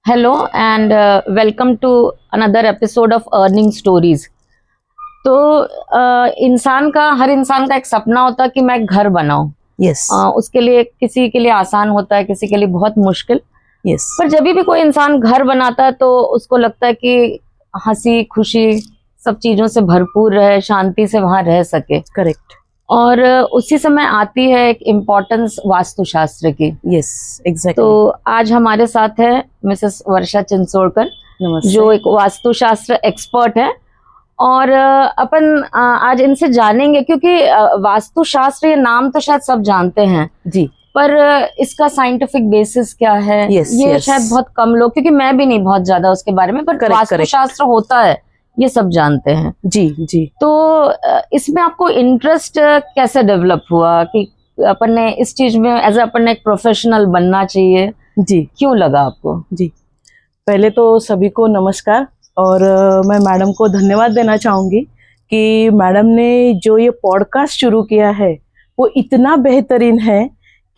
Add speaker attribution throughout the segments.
Speaker 1: Hello and welcome to another episode of earning stories. तो हर इंसान का एक सपना होता है कि मैं एक घर बनाऊं।
Speaker 2: यस
Speaker 1: उसके लिए किसी के लिए आसान होता है, किसी के लिए बहुत मुश्किल।
Speaker 2: यस
Speaker 1: पर जब भी कोई इंसान घर बनाता है तो उसको लगता है कि हंसी खुशी सब चीजों से भरपूर रहे, शांति से वहां रह सके।
Speaker 2: करेक्ट।
Speaker 1: और उसी समय आती है एक इम्पोर्टेंस वास्तुशास्त्र की।
Speaker 2: Yes exactly.
Speaker 1: तो आज हमारे साथ है मिसेस वर्षा चिंचोड़कर,
Speaker 2: नमस्ते।
Speaker 1: जो एक वास्तुशास्त्र एक्सपर्ट है। और अपन आज इनसे जानेंगे, क्योंकि वास्तुशास्त्र ये नाम तो शायद सब जानते हैं
Speaker 2: जी।
Speaker 1: पर इसका साइंटिफिक बेसिस क्या है ये शायद बहुत कम लोग, क्योंकि मैं भी नहीं बहुत ज्यादा उसके बारे में, पर वास्तुशास्त्र होता है ये सब जानते हैं।
Speaker 2: जी जी।
Speaker 1: तो इसमें आपको इंटरेस्ट कैसे डेवलप हुआ कि अपन ने इस चीज में अपन ने एक प्रोफेशनल बनना चाहिए?
Speaker 2: जी
Speaker 1: क्यों लगा आपको?
Speaker 2: जी, पहले तो सभी को नमस्कार। और मैं मैडम को धन्यवाद देना चाहूँगी कि मैडम ने जो ये पॉडकास्ट शुरू किया है वो इतना बेहतरीन है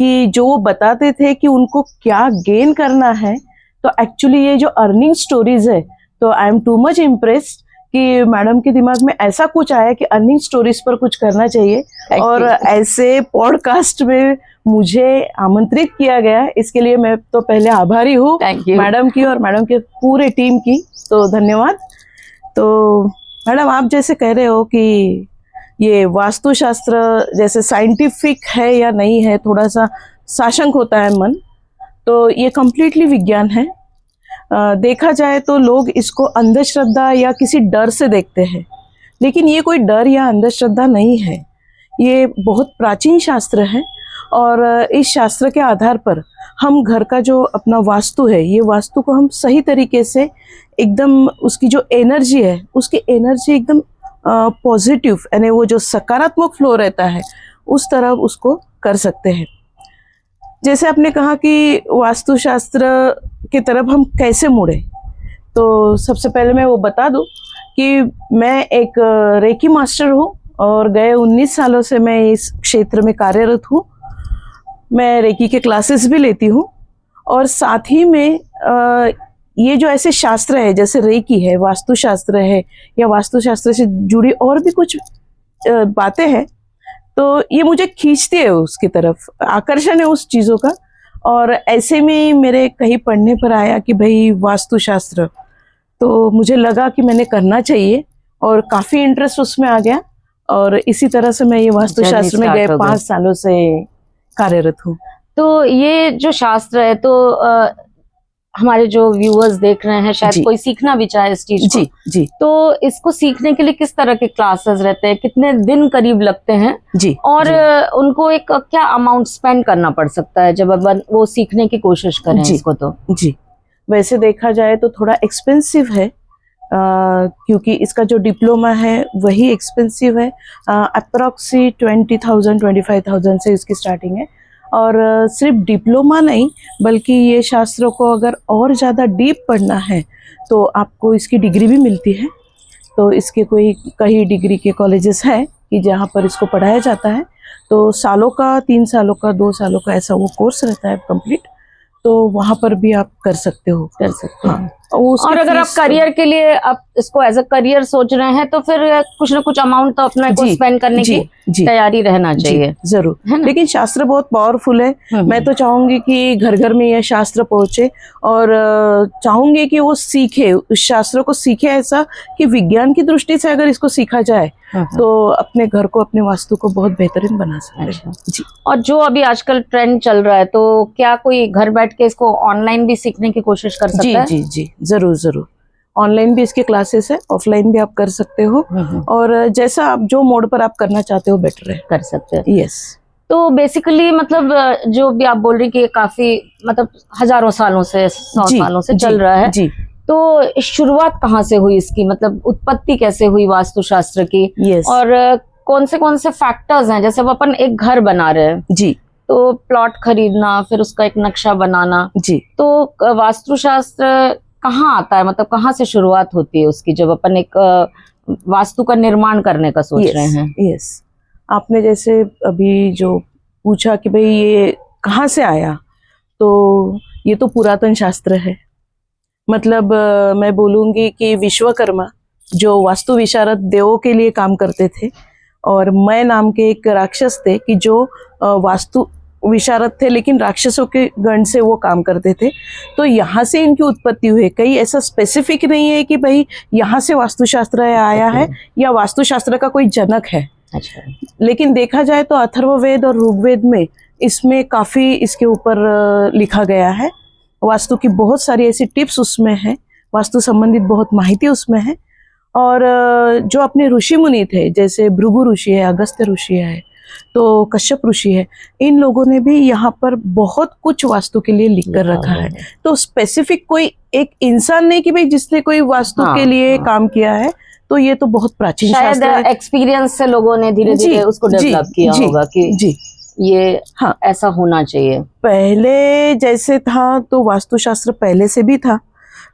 Speaker 2: कि जो वो बताते थे कि उनको क्या गेन करना है, तो एक्चुअली ये जो अर्निंग स्टोरीज है, तो I am too much impressed कि मैडम के दिमाग में ऐसा कुछ आया कि अर्निंग स्टोरीज पर कुछ करना चाहिए और ऐसे पॉडकास्ट में मुझे आमंत्रित किया गया। इसके लिए मैं तो पहले आभारी हूँ मैडम की और मैडम के पूरे टीम की, तो धन्यवाद। तो मैडम, आप जैसे कह रहे हो कि ये वास्तुशास्त्र जैसे साइंटिफिक है या नहीं है, थोड़ा सा साशंक होता है मन, तो ये कंप्लीटली विज्ञान है। देखा जाए तो लोग इसको अंधश्रद्धा या किसी डर से देखते हैं, लेकिन ये कोई डर या अंधश्रद्धा नहीं है। ये बहुत प्राचीन शास्त्र है और इस शास्त्र के आधार पर हम घर का जो अपना वास्तु है, ये वास्तु को हम सही तरीके से एकदम उसकी जो एनर्जी है, उसकी एनर्जी एकदम पॉजिटिव, यानी वो जो सकारात्मक फ्लो रहता है उस तरह उसको कर सकते हैं। जैसे आपने कहा कि वास्तुशास्त्र की तरफ हम कैसे मुड़े, तो सबसे पहले मैं वो बता दूं कि मैं एक रेकी मास्टर हूँ और गए 19 सालों से मैं इस क्षेत्र में कार्यरत हूँ। मैं रेकी के क्लासेस भी लेती हूँ और साथ ही में ये जो ऐसे शास्त्र है जैसे रेकी है, वास्तुशास्त्र है या वास्तुशास्त्र से जुड़ी और भी कुछ बातें हैं, तो ये मुझे खींचती है उसकी तरफ, आकर्षण है उस चीज़ों का। और ऐसे में मेरे कहीं पढ़ने पर आया कि भाई वास्तुशास्त्र, तो मुझे लगा कि मैंने करना चाहिए और काफ़ी इंटरेस्ट उसमें आ गया और इसी तरह से मैं ये वास्तुशास्त्र में गए 5 सालों से कार्यरत हूँ।
Speaker 1: तो ये जो शास्त्र है, तो हमारे जो व्यूअर्स देख रहे हैं, शायद कोई सीखना भी चाहे इस चीज को,
Speaker 2: जी,
Speaker 1: तो इसको सीखने के लिए किस तरह के क्लासेस रहते हैं, कितने दिन करीब लगते हैं
Speaker 2: जी,
Speaker 1: और उनको एक क्या अमाउंट स्पेंड करना पड़ सकता है जब वो सीखने की कोशिश करें इसको? तो जी,
Speaker 2: वैसे देखा जाए तो थोड़ा एक्सपेंसिव है, क्योंकि इसका जो डिप्लोमा है वही एक्सपेंसिव है। अप्रॉक्सी 20,000 25,000 से इसकी स्टार्टिंग है। और सिर्फ डिप्लोमा नहीं, बल्कि ये शास्त्रों को अगर और ज़्यादा डीप पढ़ना है तो आपको इसकी डिग्री भी मिलती है। तो इसके कई डिग्री के कॉलेजेस हैं कि जहाँ पर इसको पढ़ाया जाता है। तो सालों का, 3 सालों का, 2 सालों का ऐसा वो कोर्स रहता है कंप्लीट, तो वहाँ पर भी आप कर सकते हो।
Speaker 1: हाँ। और अगर आप करियर के लिए आप इसको एज अ करियर सोच रहे हैं, तो फिर कुछ ना कुछ अमाउंट तो अपने को स्पेंड करने की तैयारी रहना चाहिए,
Speaker 2: जरूर है ना? लेकिन शास्त्र बहुत पावरफुल है। मैं तो चाहूंगी कि घर घर में यह शास्त्र पहुंचे और चाहूंगी कि वो सीखे, उस शास्त्र को सीखे ऐसा कि विज्ञान की दृष्टि से अगर इसको सीखा जाए तो अपने घर को, अपने वास्तु को बहुत बेहतरीन बना सकते हैं। जी।
Speaker 1: और जो अभी आजकल ट्रेंड चल रहा है, तो क्या कोई घर बैठ के इसको ऑनलाइन भी सीखने की कोशिश कर सकता है?
Speaker 2: जी जी, जरूर जरूर। ऑनलाइन भी इसके क्लासेस है, ऑफलाइन भी आप कर सकते हो और जैसा आप जो मोड पर आप करना चाहते हो बेटर है, कर सकते हैं। यस।
Speaker 1: तो बेसिकली मतलब जो भी आप बोल रही कि काफी मतलब हजारों सालों से, 100 सालों से चल रहा है,
Speaker 2: जी।
Speaker 1: तो शुरुआत कहाँ से हुई इसकी, मतलब उत्पत्ति कैसे हुई वास्तुशास्त्र की? और कौन से फैक्टर्स हैं? जैसे वो अपन एक घर बना रहे हैं
Speaker 2: जी,
Speaker 1: तो प्लॉट खरीदना, फिर उसका एक नक्शा बनाना जी, तो वास्तुशास्त्र कहाँ आता है, मतलब कहाँ से शुरुआत होती है उसकी, जब अपन एक वास्तु का निर्माण करने का सोच रहे हैं?
Speaker 2: यस, आपने जैसे अभी जो पूछा कि भाई ये कहाँ से आया, तो ये तो पुरातन शास्त्र है। मतलब मैं बोलूँगी कि विश्वकर्मा जो वास्तु विशारद देवों के लिए काम करते थे, और मैं नाम के एक राक्षस थे कि जो वास्तु विशारद थे लेकिन राक्षसों के गण से वो काम करते थे। तो यहाँ से इनकी उत्पत्ति हुई है। कहीं ऐसा स्पेसिफिक नहीं है कि भाई यहाँ से वास्तुशास्त्र आया है या वास्तुशास्त्र का कोई जनक है।
Speaker 1: अच्छा।
Speaker 2: लेकिन देखा जाए तो अथर्ववेद और ऋग्वेद में इसमें काफ़ी इसके ऊपर लिखा गया है। वास्तु की बहुत सारी ऐसी टिप्स उसमें है, वास्तु संबंधित बहुत माहिती उसमें है। और जो अपने ऋषि मुनि थे, जैसे भृगु ऋषि है, अगस्त्य ऋषि है, तो कश्यप ऋषि है, इन लोगों ने भी यहाँ पर बहुत कुछ वास्तु के लिए लिख कर रखा है। तो स्पेसिफिक कोई एक इंसान नहीं कि भाई जिसने कोई वास्तु के लिए काम किया है, तो ये तो बहुत प्राचीन
Speaker 1: शायद एक्सपीरियंस से लोगों ने धीरे धीरे उसको डेवलप किया होगा कि
Speaker 2: जी
Speaker 1: ये हाँ ऐसा होना चाहिए।
Speaker 2: पहले जैसे था तो वास्तुशास्त्र पहले से भी था,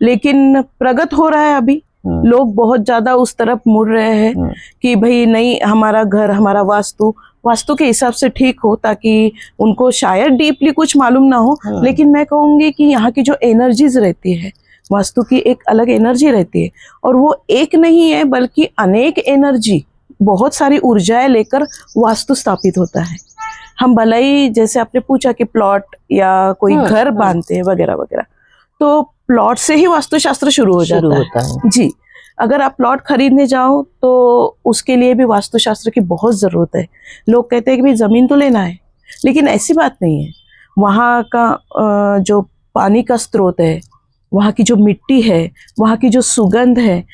Speaker 2: लेकिन प्रगत हो रहा है अभी। लोग बहुत ज्यादा उस तरफ मुड़ रहे हैं कि भाई नहीं, हमारा घर, हमारा वास्तु के हिसाब से ठीक हो, ताकि उनको शायद डीपली कुछ मालूम ना हो। लेकिन मैं कहूँगी कि यहाँ की जो एनर्जीज रहती है, वास्तु की एक अलग एनर्जी रहती है, और वो एक नहीं है बल्कि अनेक एनर्जी, बहुत सारी ऊर्जाएं लेकर वास्तु स्थापित होता है। हम भले ही, जैसे आपने पूछा कि प्लॉट या कोई घर बांधते हैं वगैरह वगैरह, तो प्लॉट से ही वास्तुशास्त्र शुरू हो जाता है। जी, अगर आप प्लॉट खरीदने जाओ तो उसके लिए भी वास्तुशास्त्र की बहुत ज़रूरत है। लोग कहते हैं कि भाई ज़मीन तो लेना है, लेकिन ऐसी बात नहीं है। वहाँ का जो पानी का स्रोत है, वहाँ की जो मिट्टी है, वहाँ की जो सुगंध है,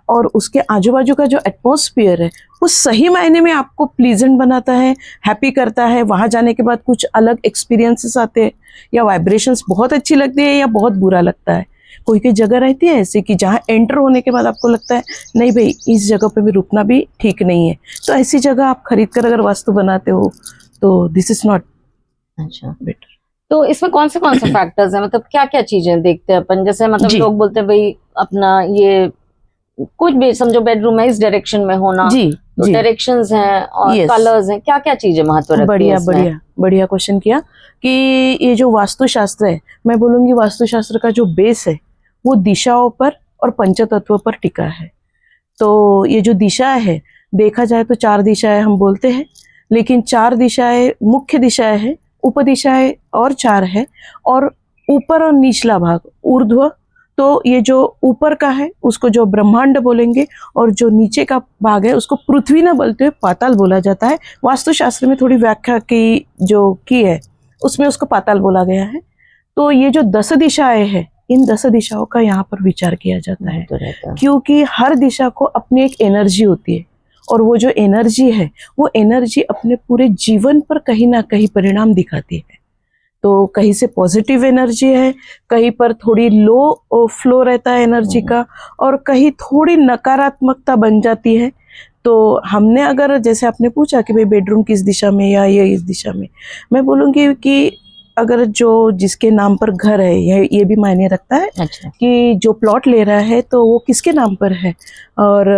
Speaker 2: और उसके आजू बाजू का जो एटमॉस्फेयर है, वो सही मायने में आपको प्लीजेंट बनाता है, हैप्पी करता है। वहाँ जाने के बाद कुछ अलग एक्सपीरियंसेस आते हैं, या वाइब्रेशंस बहुत अच्छी लगती है या बहुत बुरा लगता है। कोई कोई जगह रहती है ऐसे कि जहाँ एंटर होने के बाद आपको लगता है नहीं भाई, इस जगह पे भी रुकना भी ठीक नहीं है। तो ऐसी जगह आप खरीद कर अगर वास्तु बनाते हो तो दिस इज नॉट
Speaker 1: अच्छा बेटर। तो इसमें कौन से फैक्टर्स हैं, मतलब क्या क्या चीजें देखते हैं अपन? जैसे मतलब लोग बोलते हैं भाई अपना ये कुछ भी समझो बेडरूम है, इस डायरेक्शन में होना, तो डायरेक्शंस हैं और कलर्स हैं, क्या क्या चीजें महत्व रखती है?
Speaker 2: बढ़िया क्वेश्चन किया कि ये जो वास्तुशास्त्र है, मैं बोलूंगी वास्तुशास्त्र का जो बेस है वो दिशाओं पर और पंचतत्व पर टिका है। तो ये जो दिशा है, देखा जाए तो 4 दिशाएं हम बोलते हैं, लेकिन 4 दिशाएं मुख्य दिशाएं हैं, उपदिशाएं और 4 है, और ऊपर और निचला भाग ऊर्ध्व। तो ये जो ऊपर का है उसको जो ब्रह्मांड बोलेंगे, और जो नीचे का भाग है उसको पृथ्वी न बोलते हुए पाताल बोला जाता है। वास्तुशास्त्र में थोड़ी व्याख्या की है, उसमें उसको पाताल बोला गया है। तो ये जो 10 दिशाएं हैं, इन 10 दिशाओं का यहाँ पर विचार किया जाता है, क्योंकि हर दिशा को अपनी एक एनर्जी होती है, और वो जो एनर्जी है वो एनर्जी अपने पूरे जीवन पर कहीं ना कहीं परिणाम दिखाती है। तो कहीं से पॉजिटिव एनर्जी है, कहीं पर थोड़ी लो फ्लो रहता है एनर्जी का, और कहीं थोड़ी नकारात्मकता बन जाती है। तो हमने अगर, जैसे आपने पूछा कि भाई बेडरूम किस दिशा में या ये इस दिशा में, मैं बोलूँगी कि अगर जो जिसके नाम पर घर है, ये भी मायने रखता है। अच्छा। कि जो प्लॉट ले रहा है तो वो किसके नाम पर है, और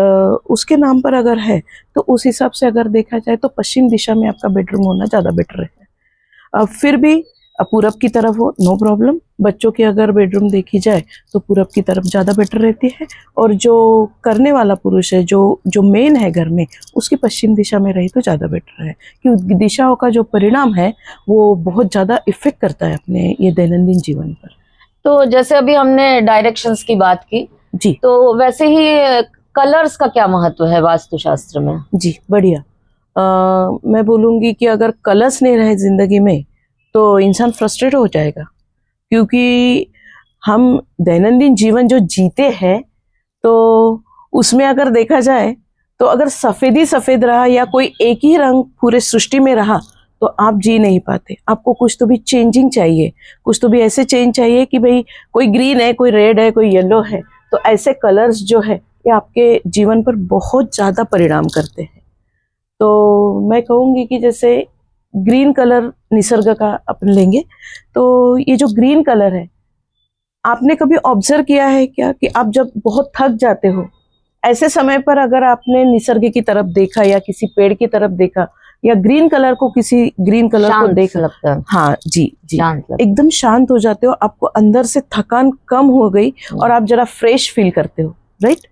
Speaker 2: उसके नाम पर अगर है तो उस हिसाब से अगर देखा जाए तो पश्चिम दिशा में आपका बेडरूम होना ज़्यादा बेटर है। फिर भी पूरब की तरफ हो, नो प्रॉब्लम। बच्चों की अगर बेडरूम देखी जाए तो पूरब की तरफ ज़्यादा बेटर रहती है, और जो करने वाला पुरुष है, जो मेन है घर में, उसकी पश्चिम दिशा में रही तो ज़्यादा बेटर है, क्योंकि दिशाओं का जो परिणाम है वो बहुत ज़्यादा इफेक्ट करता है अपने ये दैनंदिन जीवन पर।
Speaker 1: तो जैसे अभी हमने डायरेक्शंस की बात की जी, तो वैसे ही कलर्स का क्या महत्व है वास्तुशास्त्र में?
Speaker 2: जी बढ़िया। मैं बोलूँगी कि अगर कलर्स नहीं रहे जिंदगी में तो इंसान फ्रस्ट्रेट हो जाएगा, क्योंकि हम दैनंदिन जीवन जो जीते हैं तो उसमें अगर देखा जाए तो अगर सफ़ेद रहा या कोई एक ही रंग पूरे सृष्टि में रहा तो आप जी नहीं पाते। आपको कुछ तो भी चेंजिंग चाहिए, कुछ तो भी ऐसे चेंज चाहिए कि भाई कोई ग्रीन है, कोई रेड है, कोई येलो है। तो ऐसे कलर्स जो है ये आपके जीवन पर बहुत ज़्यादा परिणाम करते हैं। तो मैं कहूँगी कि जैसे ग्रीन कलर निसर्ग का अपन लेंगे, तो ये जो ग्रीन कलर है, आपने कभी ऑब्जर्व किया है क्या कि आप जब बहुत थक जाते हो, ऐसे समय पर अगर आपने निसर्ग की तरफ देखा या किसी पेड़ की तरफ देखा या ग्रीन कलर को, किसी ग्रीन कलर को
Speaker 1: शांत
Speaker 2: देख,
Speaker 1: लगता है,
Speaker 2: हाँ जी जी,
Speaker 1: शांत लगता है।
Speaker 2: एकदम शांत हो जाते हो, आपको अंदर से थकान कम हो गई और आप जरा फ्रेश फील करते हो, राइट।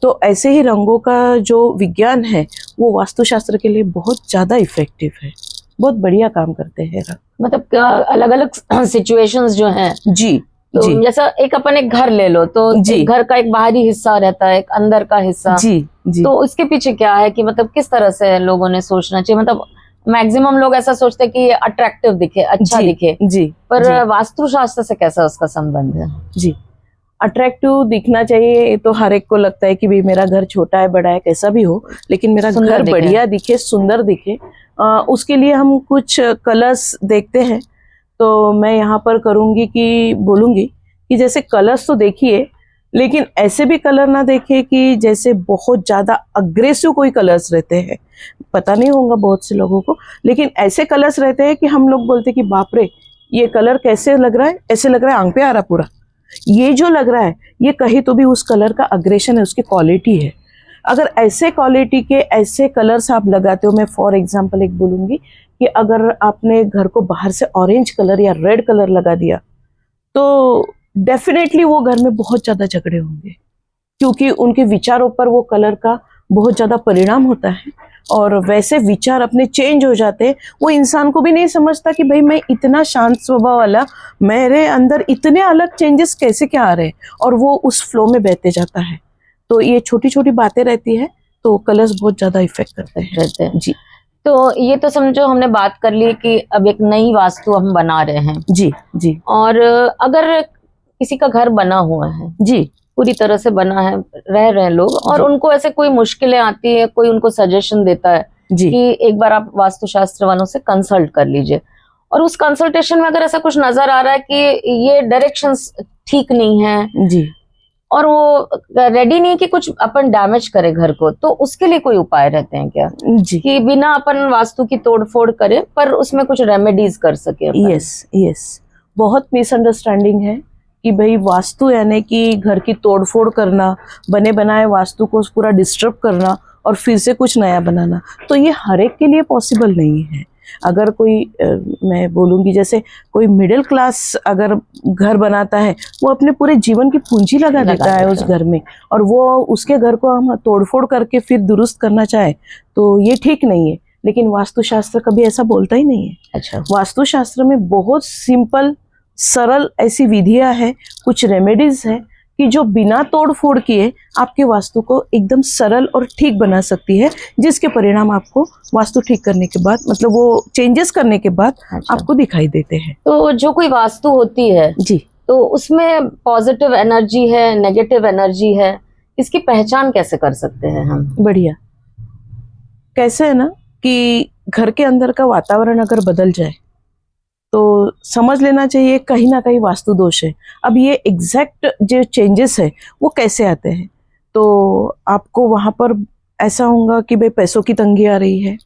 Speaker 2: तो ऐसे ही रंगों का जो विज्ञान है वो वास्तुशास्त्र के लिए बहुत ज्यादा इफेक्टिव है, बहुत बढ़िया काम करते हैं रंग।
Speaker 1: मतलब अलग अलग सिचुएशंस जो हैं,
Speaker 2: जी
Speaker 1: तो
Speaker 2: जी
Speaker 1: जैसा एक अपन एक घर ले लो, तो
Speaker 2: जी।
Speaker 1: एक घर का एक बाहरी हिस्सा रहता है, एक अंदर का हिस्सा।
Speaker 2: जी जी।
Speaker 1: तो उसके पीछे क्या है कि मतलब किस तरह से लोगों ने सोचना चाहिए? मतलब मैक्सिमम लोग ऐसा सोचते हैं कि ये अट्रैक्टिव दिखे, अच्छा
Speaker 2: जी
Speaker 1: दिखे,
Speaker 2: जी
Speaker 1: पर
Speaker 2: जी
Speaker 1: वास्तुशास्त्र से कैसा उसका संबंध है?
Speaker 2: जी। अट्रैक्टिव दिखना चाहिए, ये तो हर एक को लगता है कि भाई मेरा घर छोटा है, बड़ा है, कैसा भी हो, लेकिन मेरा
Speaker 1: सुंदर
Speaker 2: घर
Speaker 1: दिखे।
Speaker 2: बढ़िया दिखे, सुंदर दिखे। उसके लिए हम कुछ कलर्स देखते हैं। तो मैं यहाँ पर बोलूंगी कि जैसे कलर्स तो देखिए, लेकिन ऐसे भी कलर ना देखे कि जैसे बहुत ज्यादा अग्रेसिव कोई कलर्स रहते हैं, पता नहीं होगा बहुत से लोगों को, लेकिन ऐसे कलर्स रहते हैं कि हम लोग बोलते हैं कि बाप रे, ये कलर कैसे लग रहा है, ऐसे लग रहा है आंख पे आ रहा पूरा, ये जो लग रहा है ये कहीं तो भी उस कलर का अग्रेशन है, उसकी क्वालिटी है। अगर ऐसे क्वालिटी के ऐसे कलर्स आप लगाते हो, मैं फॉर एग्जांपल एक बोलूंगी कि अगर आपने घर को बाहर से ऑरेंज कलर या रेड कलर लगा दिया तो डेफिनेटली वो घर में बहुत ज्यादा झगड़े होंगे, क्योंकि उनके विचारों पर वो कलर का बहुत ज्यादा परिणाम होता है। और वैसे विचार अपने चेंज हो जाते हैं, वो इंसान को भी नहीं समझता कि भाई मैं इतना शांत स्वभाव वाला, मेरे अंदर इतने अलग चेंजेस कैसे क्या आ रहे हैं, और वो उस फ्लो में बहते जाता है। तो ये छोटी छोटी बातें रहती है, तो कलर्स बहुत ज्यादा इफेक्ट करते हैं जी।
Speaker 1: तो ये तो समझो हमने बात कर ली कि अब एक नई वास्तु हम बना रहे हैं
Speaker 2: जी जी।
Speaker 1: और अगर किसी का घर बना हुआ है
Speaker 2: जी,
Speaker 1: पूरी तरह से बना है, रह रहे हैं लोग, और उनको ऐसे कोई मुश्किलें आती है, कोई उनको सजेशन देता है
Speaker 2: जी
Speaker 1: कि एक बार आप वास्तुशास्त्र वालों से कंसल्ट कर लीजिए, और उस कंसल्टेशन में अगर ऐसा कुछ नजर आ रहा है कि ये डायरेक्शंस ठीक नहीं है
Speaker 2: जी
Speaker 1: और वो रेडी नहीं कि कुछ अपन डैमेज करे घर को, तो उसके लिए कोई उपाय रहते हैं क्या
Speaker 2: जी।
Speaker 1: कि बिना अपन वास्तु की तोड़फोड़ करे पर उसमें कुछ रेमेडीज कर सके अपन?
Speaker 2: यस यस, बहुत मिसअंडरस्टैंडिंग है कि भाई वास्तु यानी कि घर की तोड़फोड़ करना, बने बनाए वास्तु को पूरा डिस्टर्ब करना और फिर से कुछ नया बनाना, तो ये हर एक के लिए पॉसिबल नहीं है। अगर कोई मैं बोलूँगी जैसे कोई मिडिल क्लास अगर घर बनाता है, वो अपने पूरे जीवन की पूंजी लगा देता है उस घर में, और वो उसके घर को हम तोड़फोड़ करके फिर दुरुस्त करना चाहे तो ये ठीक नहीं है। लेकिन वास्तुशास्त्र कभी ऐसा बोलता ही नहीं है।
Speaker 1: अच्छा,
Speaker 2: वास्तुशास्त्र में बहुत सिंपल सरल ऐसी विधियां हैं, कुछ रेमेडीज है कि जो बिना तोड़ फोड़ किए आपके वास्तु को एकदम सरल और ठीक बना सकती है, जिसके परिणाम आपको वास्तु ठीक करने के बाद, मतलब वो चेंजेस करने के बाद आपको दिखाई देते हैं।
Speaker 1: तो जो कोई वास्तु होती है
Speaker 2: जी,
Speaker 1: तो उसमें पॉजिटिव एनर्जी है, नेगेटिव एनर्जी है, इसकी पहचान कैसे कर सकते हैं हम?
Speaker 2: बढ़िया। कैसे है ना कि घर के अंदर का वातावरण अगर बदल जाए तो समझ लेना चाहिए कहीं ना कहीं वास्तु दोष है। अब ये एग्जैक्ट जो चेंजेस है वो कैसे आते हैं, तो आपको वहां पर ऐसा होगा कि भाई पैसों की तंगी आ रही है,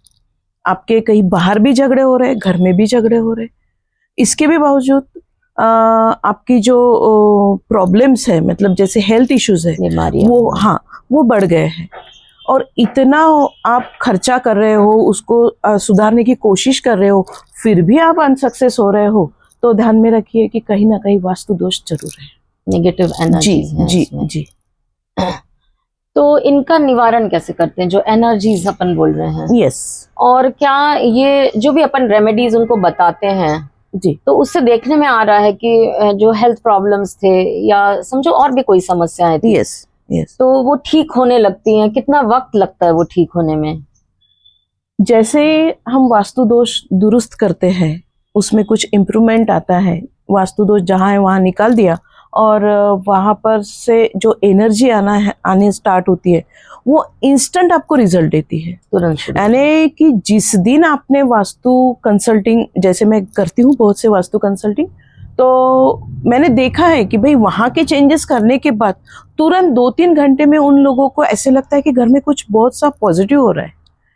Speaker 2: आपके कहीं बाहर भी झगड़े हो रहे हैं, घर में भी झगड़े हो रहे हैं। इसके भी बावजूद आपकी जो प्रॉब्लम्स है, मतलब जैसे हेल्थ इश्यूज है,
Speaker 1: बीमारियां,
Speaker 2: वो बढ़ गए हैं, और इतना आप खर्चा कर रहे हो, उसको सुधारने की कोशिश कर रहे हो, फिर भी आप अनसक्सेस हो रहे हो, तो ध्यान में रखिए कि कहीं ना कहीं वास्तु दोष जरूर है,
Speaker 1: नेगेटिव एनर्जीज हैं
Speaker 2: जी
Speaker 1: इसमें।
Speaker 2: जी।
Speaker 1: तो इनका निवारण कैसे करते हैं जो एनर्जीज अपन बोल रहे हैं?
Speaker 2: यस।
Speaker 1: और क्या ये जो भी अपन रेमेडीज उनको बताते हैं
Speaker 2: जी,
Speaker 1: तो उससे देखने में आ रहा है कि जो हेल्थ प्रॉब्लम्स थे या समझो और भी कोई समस्याएं थी,
Speaker 2: यस यस,
Speaker 1: तो वो ठीक होने लगती हैं? कितना वक्त लगता है वो ठीक होने में?
Speaker 2: जैसे हम वास्तु दोष दुरुस्त करते हैं उसमें कुछ इम्प्रूवमेंट आता है, वास्तु दोष जहाँ है वहाँ निकाल दिया, और वहाँ पर से जो एनर्जी आने स्टार्ट होती है वो इंस्टेंट आपको रिजल्ट देती है
Speaker 1: तुरंत।
Speaker 2: यानी कि जिस दिन आपने वास्तु कंसल्टिंग, जैसे मैं करती हूँ बहुत से वास्तु कंसल्टिंग, तो मैंने देखा है कि भाई वहाँ के चेंजेस करने के बाद तुरंत 2-3 घंटे में उन लोगों को ऐसे लगता है कि घर में कुछ बहुत सा पॉजिटिव हो रहा है,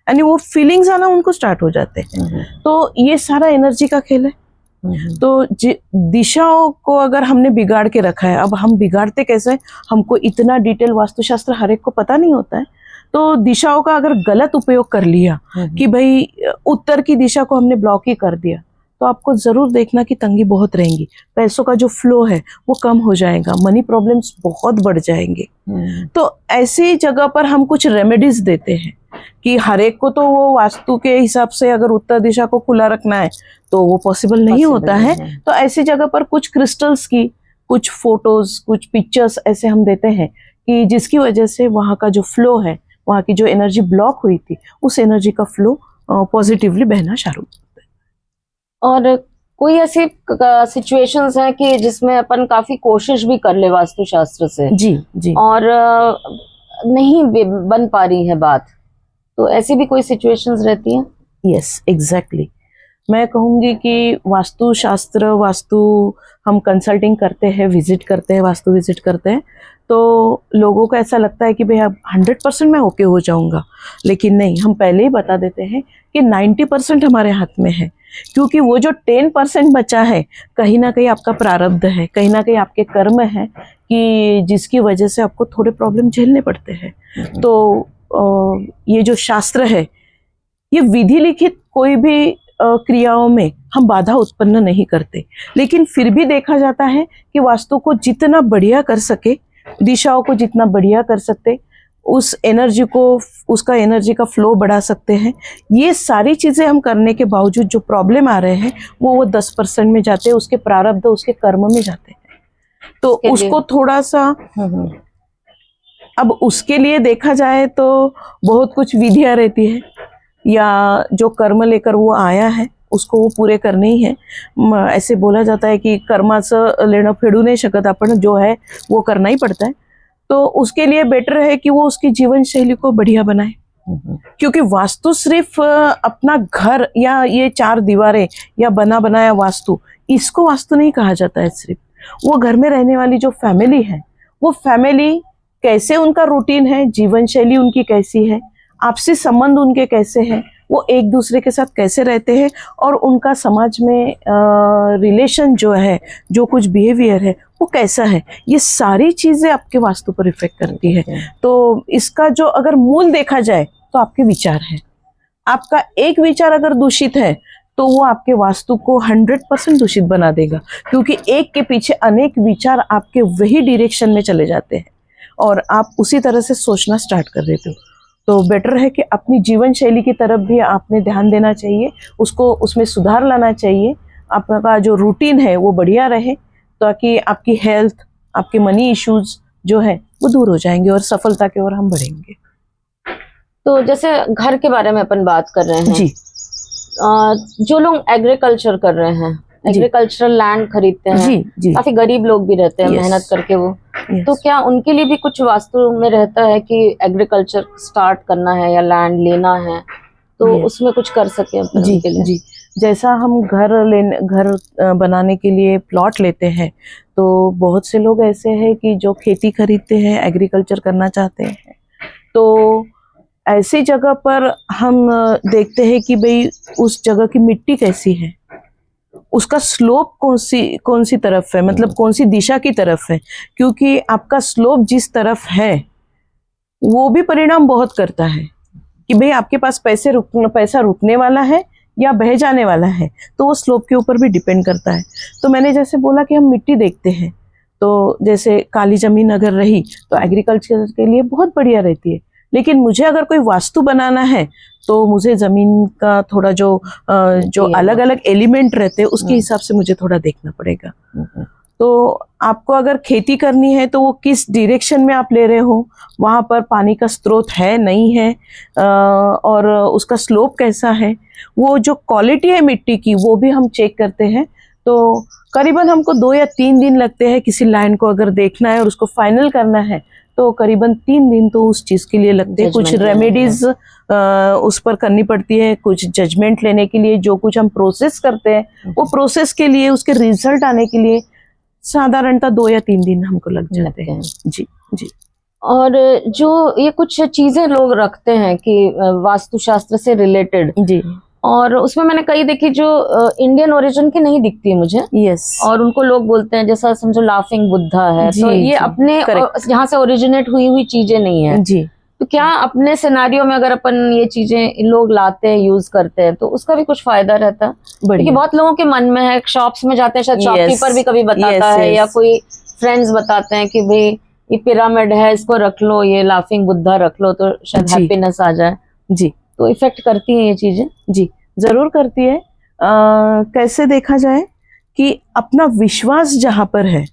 Speaker 2: यानी वो फीलिंग्स आना उनको स्टार्ट हो जाते हैं। तो ये सारा एनर्जी का खेल है। तो दिशाओं को अगर हमने बिगाड़ के रखा है, अब हम बिगाड़ते कैसे, हमको इतना डिटेल वास्तुशास्त्र हर एक को पता नहीं होता है, तो दिशाओं का अगर गलत उपयोग कर लिया कि भाई उत्तर की दिशा को हमने ब्लॉक ही कर दिया, तो आपको जरूर देखना कि तंगी बहुत रहेंगी, पैसों का जो फ्लो है वो कम हो जाएगा, मनी प्रॉब्लम्स बहुत बढ़ जाएंगे। तो ऐसी जगह पर हम कुछ रेमेडीज देते हैं कि हर एक को तो वो वास्तु के हिसाब से अगर उत्तर दिशा को खुला रखना है तो वो पॉसिबल नहीं होता है। तो ऐसी जगह पर कुछ क्रिस्टल्स की कुछ फोटोज, कुछ पिक्चर्स ऐसे हम देते हैं कि जिसकी वजह से वहाँ का जो फ्लो है, वहाँ की जो एनर्जी ब्लॉक हुई थी, उस एनर्जी का फ्लो पॉजिटिवली बहना शुरू।
Speaker 1: और कोई ऐसी सिचुएशंस हैं कि जिसमें अपन काफी कोशिश भी कर ले वास्तुशास्त्र से,
Speaker 2: जी जी,
Speaker 1: और नहीं बन पा रही है बात, तो ऐसी भी कोई सिचुएशंस रहती हैं?
Speaker 2: Yes, exactly. मैं कहूँगी कि वास्तुशास्त्र, वास्तु हम कंसल्टिंग करते हैं, विजिट करते हैं, वास्तु विजिट करते हैं, तो लोगों को ऐसा लगता है कि भाई अब 100% मैं ओके हो जाऊंगा, लेकिन नहीं, हम पहले ही बता देते हैं कि 90% हमारे हाथ में है, क्योंकि वो जो 10% बचा है कहीं ना कहीं आपका प्रारब्ध है, कहीं ना कहीं आपके कर्म है कि जिसकी वजह से आपको थोड़े प्रॉब्लम झेलने पड़ते हैं। तो ये जो शास्त्र है, ये विधि लिखित कोई भी क्रियाओं में हम बाधा उत्पन्न नहीं करते, लेकिन फिर भी देखा जाता है कि वास्तु को जितना बढ़िया कर सके, दिशाओं को जितना बढ़िया कर सकते, उस एनर्जी को, उसका एनर्जी का फ्लो बढ़ा सकते हैं। ये सारी चीज़ें हम करने के बावजूद जो प्रॉब्लम आ रहे हैं वो 10% में जाते हैं, उसके प्रारब्ध, उसके कर्म में जाते हैं। तो उसको थोड़ा सा, अब उसके लिए देखा जाए तो बहुत कुछ विधियाँ रहती है, या जो कर्म लेकर वो आया है उसको वो पूरे करने ही है। ऐसे बोला जाता है कि कर्माचं लेणं फेडू नहीं शकत आपण, जो है वो करना ही पड़ता है। तो उसके लिए बेटर है कि वो उसकी जीवन शैली को बढ़िया बनाए, क्योंकि वास्तु सिर्फ अपना घर या ये 4 दीवारें या बना बनाया वास्तु, इसको वास्तु नहीं कहा जाता है। सिर्फ वो घर में रहने वाली जो फैमिली है, वो फैमिली कैसे, उनका रूटीन है, जीवन शैली उनकी कैसी है, आपसी संबंध उनके कैसे हैं, वो एक दूसरे के साथ कैसे रहते हैं, और उनका समाज में रिलेशन जो है, जो कुछ बिहेवियर है वो कैसा है, ये सारी चीज़ें आपके वास्तु पर इफेक्ट करती है। तो इसका जो अगर मूल देखा जाए तो आपके विचार है। आपका एक विचार अगर दूषित है तो वो आपके वास्तु को 100% दूषित बना देगा, क्योंकि एक के पीछे अनेक विचार आपके वही डायरेक्शन में चले जाते हैं और आप उसी तरह से सोचना स्टार्ट कर देते हो। तो बेटर है कि अपनी जीवन शैली की तरफ भी आपने ध्यान देना चाहिए, उसको, उसमें सुधार लाना चाहिए। आपका जो रूटीन है वो बढ़िया रहे, ताकि आपकी हेल्थ, आपके मनी इश्यूज जो है वो दूर हो जाएंगे और सफलता की ओर हम बढ़ेंगे।
Speaker 1: तो जैसे घर के बारे में अपन बात कर रहे हैं
Speaker 2: जी,
Speaker 1: जो लोग एग्रीकल्चर कर रहे हैं, एग्रीकल्चरल लैंड खरीदते हैं,
Speaker 2: जी जी,
Speaker 1: काफी गरीब लोग भी रहते हैं, मेहनत करके वो, तो क्या उनके लिए भी कुछ वास्तु में रहता है कि एग्रीकल्चर स्टार्ट करना है या लैंड लेना है, तो उसमें कुछ कर सके अपन
Speaker 2: जी
Speaker 1: उनके लिए?
Speaker 2: जी, जैसा हम घर बनाने के लिए प्लॉट लेते हैं, तो बहुत से लोग ऐसे हैं कि जो खेती खरीदते हैं, एग्रीकल्चर करना चाहते हैं। तो ऐसी जगह पर हम देखते हैं कि भाई उस जगह की मिट्टी कैसी है, उसका स्लोप कौन सी तरफ है, मतलब कौन सी दिशा की तरफ है, क्योंकि आपका स्लोप जिस तरफ है वो भी परिणाम बहुत करता है कि भाई आपके पास पैसा रुकने वाला है या बह जाने वाला है, तो वो स्लोप के ऊपर भी डिपेंड करता है। तो मैंने जैसे बोला कि हम मिट्टी देखते हैं, तो जैसे काली जमीन अगर रही तो एग्रीकल्चर के लिए बहुत बढ़िया रहती है, लेकिन मुझे अगर कोई वास्तु बनाना है तो मुझे जमीन का थोड़ा जो अलग अलग एलिमेंट रहते हैं उसके हिसाब से मुझे थोड़ा देखना पड़ेगा। तो आपको अगर खेती करनी है तो वो किस डायरेक्शन में आप ले रहे हो, वहाँ पर पानी का स्रोत है नहीं है, और उसका स्लोप कैसा है, वो जो क्वालिटी है मिट्टी की वो भी हम चेक करते हैं। तो करीबन हमको 2 या 3 दिन लगते हैं किसी लैंड को अगर देखना है और उसको फाइनल करना है, तो करीबन 3 दिन तो उस चीज़ के लिए लगते हैं। कुछ रेमेडीज उस पर करनी पड़ती है, कुछ जजमेंट लेने के लिए जो कुछ हम प्रोसेस करते हैं वो प्रोसेस के लिए, उसके रिजल्ट आने के लिए साधारणतः 2 या 3 दिन हमको लग जाते हैं। जी जी।
Speaker 1: और जो ये कुछ चीजें लोग रखते हैं कि वास्तुशास्त्र से रिलेटेड,
Speaker 2: जी, और
Speaker 1: उसमें मैंने कई देखी जो इंडियन ओरिजिन की नहीं दिखती है मुझे।
Speaker 2: यस,
Speaker 1: और उनको लोग बोलते हैं, जैसा समझो लाफिंग बुद्धा है, तो ये अपने यहाँ से ओरिजिनेट हुई चीजें नहीं है।
Speaker 2: जी,
Speaker 1: तो क्या अपने सिनेरियो में अगर अपन ये चीजें लोग लाते हैं, यूज करते हैं, तो उसका भी कुछ फायदा रहता है? क्योंकि बहुत लोगों के मन में है, शॉप्स में जाते हैं, शायद शॉपकीपर भी कभी बताता है या कोई फ्रेंड्स बताते हैं कि भाई ये पिरामिड है, इसको रख लो, ये लाफिंग बुद्धा रख लो तो शायद हैप्पीनेस आ जाए।
Speaker 2: जी,
Speaker 1: तो इफेक्ट करती हैं ये चीजें?
Speaker 2: जी जरूर करती है। कैसे देखा जाए कि अपना विश्वास जहाँ पर है,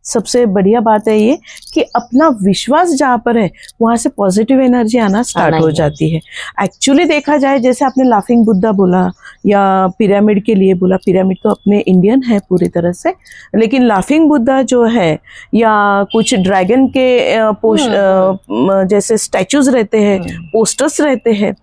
Speaker 2: सबसे बढ़िया बात है ये कि अपना विश्वास जहाँ पर है वहां से पॉजिटिव एनर्जी आना स्टार्ट हो जाती है। एक्चुअली देखा जाए, जैसे आपने लाफिंग बुद्धा बोला या पिरामिड के लिए बोला, पिरामिड तो अपने इंडियन है पूरी तरह से, लेकिन लाफिंग बुद्धा जो है या कुछ ड्रैगन के जैसे स्टैचूज रहते हैं, पोस्टर्स रहते हैं,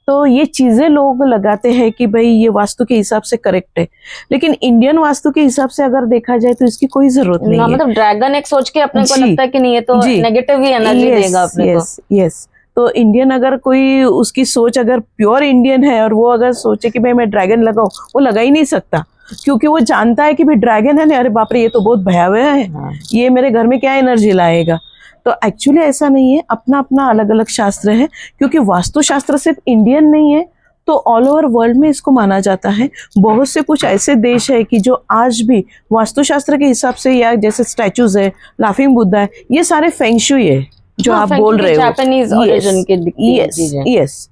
Speaker 2: तो ये चीजें लोग लगाते हैं कि भाई ये वास्तु के हिसाब से करेक्ट है, लेकिन इंडियन वास्तु के हिसाब से अगर देखा जाए तो इसकी कोई जरूरत नहीं है।
Speaker 1: मतलब ड्रैगन एक सोच के अपने को लगता है कि नहीं ये तो नेगेटिव ही एनर्जी देगा अपने को।
Speaker 2: यस, तो इंडियन अगर कोई उसकी सोच अगर प्योर इंडियन है और वो अगर सोचे कि भाई मैं ड्रैगन लगाऊं, वो लगा ही नहीं सकता, क्योंकि वो जानता है कि भाई ड्रैगन है ना, अरे बाप रे ये तो बहुत भयावह है, ये मेरे घर में क्या एनर्जी लाएगा। तो एक्चुअली ऐसा नहीं है, अपना अपना अलग अलग शास्त्र है, क्योंकि वास्तुशास्त्र सिर्फ इंडियन नहीं है, तो ऑल ओवर वर्ल्ड में इसको माना जाता है। बहुत से कुछ ऐसे देश है कि जो आज भी वास्तुशास्त्र के हिसाब से, या जैसे स्टैचूज है, लाफिंग बुद्धा है, ये सारे फेंग शुई है जो आप बोल रहे हो,
Speaker 1: जापानीज ओरिजिन के दिखती है चीजें।
Speaker 2: यस,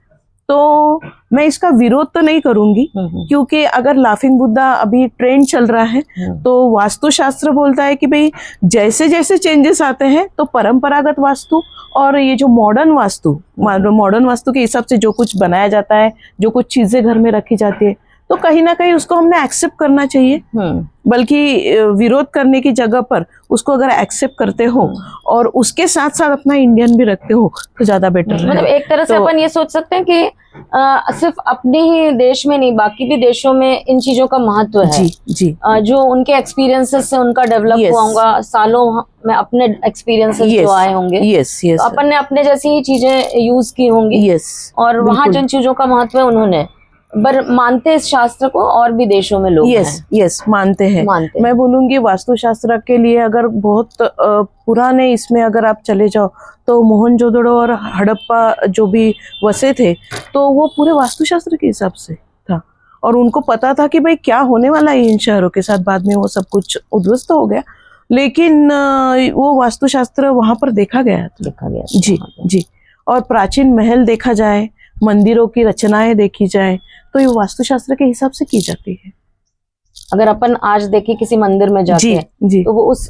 Speaker 2: तो मैं इसका विरोध तो नहीं करूंगी, क्योंकि अगर लाफिंग बुद्धा अभी ट्रेंड चल रहा है, तो वास्तुशास्त्र बोलता है कि भाई जैसे जैसे चेंजेस आते हैं तो परंपरागत वास्तु और ये जो मॉडर्न वास्तु के हिसाब से जो कुछ बनाया जाता है, जो कुछ चीजें घर में रखी जाती है, तो कहीं ना कहीं उसको हमने एक्सेप्ट करना चाहिए। बल्कि विरोध करने की जगह पर उसको अगर एक्सेप्ट करते हो और उसके साथ साथ अपना इंडियन भी रखते हो तो ज्यादा बेटर है।
Speaker 1: मतलब एक तरह से अपन ये सोच सकते हैं कि सिर्फ अपने ही देश में नहीं, बाकी भी देशों में इन चीजों का महत्व है।
Speaker 2: जी,
Speaker 1: जो उनके एक्सपीरियंसेस से उनका डेवलप हुआ होगा, सालों में अपने एक्सपीरियंसेस जो आए होंगे, तो अपन ने अपने जैसी ही चीजें यूज की होंगी, और वहाँ जिन चीजों का महत्व है उन्होंने पर मानते इस शास्त्र को और भी देशों में लोग
Speaker 2: यस मानते हैं। मैं बोलूंगी वास्तुशास्त्र के लिए अगर बहुत पुराने इसमें अगर आप चले जाओ तो मोहनजोदड़ो और हड़प्पा जो भी वसे थे, तो वो पूरे वास्तुशास्त्र के हिसाब से था, और उनको पता था कि भाई क्या होने वाला है इन शहरों के साथ। बाद में वो सब कुछ उद्ध्वस्त हो गया, लेकिन वो वास्तुशास्त्र वहां पर देखा गया जी। और प्राचीन महल देखा जाए, मंदिरों की रचनाएं देखी जाए, तो ये वास्तुशास्त्र के हिसाब से की जाती है।
Speaker 1: अगर अपन आज देखें किसी मंदिर में जाके, तो वो उस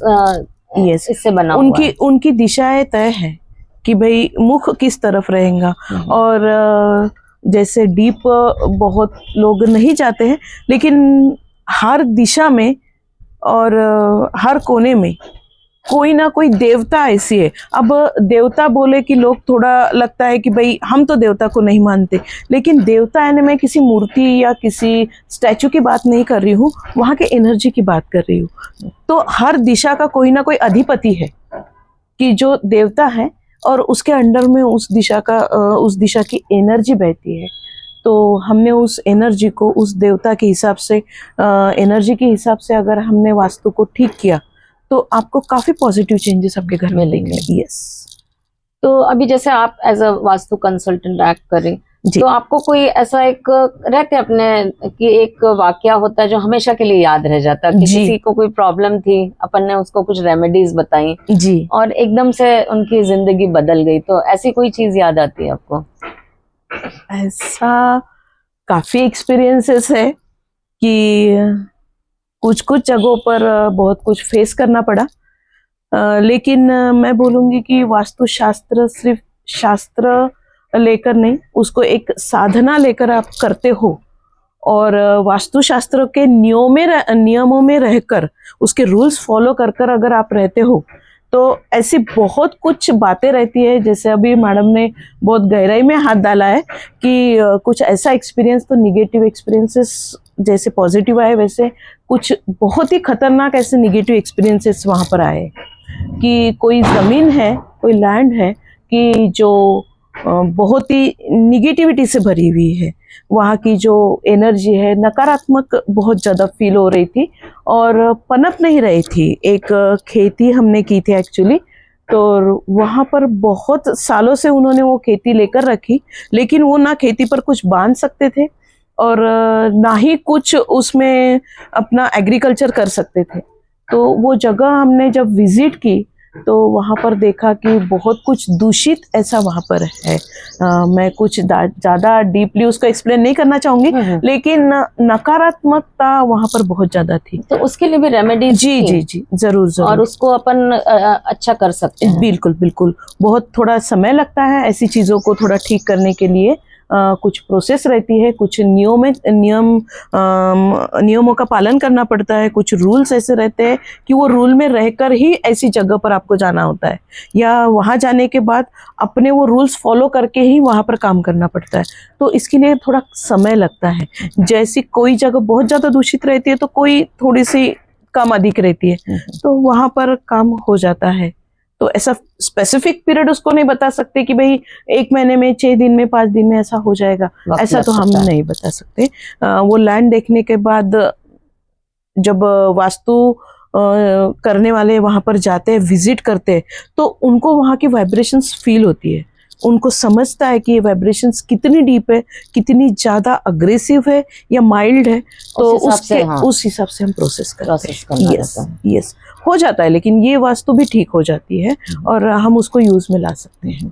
Speaker 1: इससे बना हुआ है।
Speaker 2: उनकी दिशाएं तय है कि भाई मुख किस तरफ रहेगा, और जैसे डीप बहुत लोग नहीं जाते हैं, लेकिन हर दिशा में और हर कोने में कोई ना कोई देवता ऐसी है। अब देवता बोले कि लोग थोड़ा लगता है कि भाई हम तो देवता को नहीं मानते, लेकिन देवता यानी मैं किसी मूर्ति या किसी स्टैचू की बात नहीं कर रही हूँ, वहाँ के एनर्जी की बात कर रही हूँ। तो हर दिशा का कोई ना कोई अधिपति है कि जो देवता है, और उसके अंडर में उस दिशा की एनर्जी बहती है। तो हमने उस एनर्जी को उस देवता के हिसाब से, एनर्जी के हिसाब से अगर हमने वास्तु को ठीक किया, तो आपको काफी पॉजिटिव चेंजेस आपके घर में दिखेंगे।
Speaker 1: तो अभी जैसे आप as a vastu consultant act करें, तो आपको कोई ऐसा एक रहते अपने कि एक वाकया होता है जो हमेशा के लिए याद रह जाता है कि किसी को कोई प्रॉब्लम थी, अपन ने उसको कुछ रेमेडीज बताई
Speaker 2: जी, और
Speaker 1: एकदम से उनकी जिंदगी बदल गई, तो ऐसी कोई चीज याद आती है आपको?
Speaker 2: ऐसा काफी एक्सपीरियंसेस है कि कुछ जगहों पर बहुत कुछ फेस करना पड़ा, लेकिन मैं बोलूँगी कि वास्तुशास्त्र सिर्फ शास्त्र लेकर नहीं, उसको एक साधना लेकर आप करते हो, और वास्तुशास्त्र के नियमों में रहकर उसके रूल्स फॉलो कर कर अगर आप रहते हो, तो ऐसी बहुत कुछ बातें रहती है। जैसे अभी मैडम ने बहुत गहराई में हाथ डाला है कि कुछ ऐसा एक्सपीरियंस, तो निगेटिव एक्सपीरियंसेस जैसे पॉजिटिव आए, वैसे कुछ बहुत ही खतरनाक ऐसे निगेटिव एक्सपीरियंसेस वहाँ पर आए कि कोई ज़मीन है, कोई लैंड है कि जो बहुत ही निगेटिविटी से भरी हुई है। वहाँ की जो एनर्जी है नकारात्मक बहुत ज़्यादा फील हो रही थी और पनप नहीं रही थी। एक खेती हमने की थी एक्चुअली, तो वहाँ पर बहुत सालों से उन्होंने वो खेती लेकर रखी, लेकिन वो ना खेती पर कुछ बांध सकते थे और ना ही कुछ उसमें अपना एग्रीकल्चर कर सकते थे। तो वो जगह हमने जब विजिट की तो वहाँ पर देखा कि बहुत कुछ दूषित ऐसा वहाँ पर है। मैं कुछ ज़्यादा डीपली उसको एक्सप्लेन नहीं करना चाहूँगी, लेकिन नकारात्मकता वहाँ पर बहुत ज़्यादा थी।
Speaker 1: तो उसके लिए भी रेमेडी
Speaker 2: जी जी जी, जरूर जरूर,
Speaker 1: और उसको अपन अच्छा कर सकते हैं।
Speaker 2: बिल्कुल बिल्कुल, बहुत थोड़ा समय लगता है ऐसी चीज़ों को थोड़ा ठीक करने के लिए। कुछ प्रोसेस रहती है, कुछ नियमों का पालन करना पड़ता है, कुछ रूल्स ऐसे रहते हैं कि वो रूल में रहकर ही ऐसी जगह पर आपको जाना होता है, या वहाँ जाने के बाद अपने वो रूल्स फॉलो करके ही वहाँ पर काम करना पड़ता है। तो इसके लिए थोड़ा समय लगता है। जैसी कोई जगह बहुत ज़्यादा दूषित रहती है तो कोई थोड़ी सी कम अधिक रहती है, तो वहाँ पर काम हो जाता है। तो ऐसा स्पेसिफिक पीरियड उसको नहीं बता सकते कि भाई 1 महीने में, 6 दिन में, 5 दिन में ऐसा हो जाएगा, ऐसा तो हम नहीं बता सकते। वो लैंड देखने के बाद जब वास्तु करने वाले वहां पर जाते हैं, विजिट करते हैं, तो उनको वहां की वाइब्रेशंस फील होती है। उनको समझता है कि ये वाइब्रेशंस कितनी डीप है, कितनी ज्यादा अग्रेसिव है या माइल्ड है, तो उस हिसाब से हम प्रोसेस करते हैं। यस यस, हो जाता है, लेकिन ये वास्तु भी ठीक हो जाती है और हम उसको यूज में ला सकते हैं।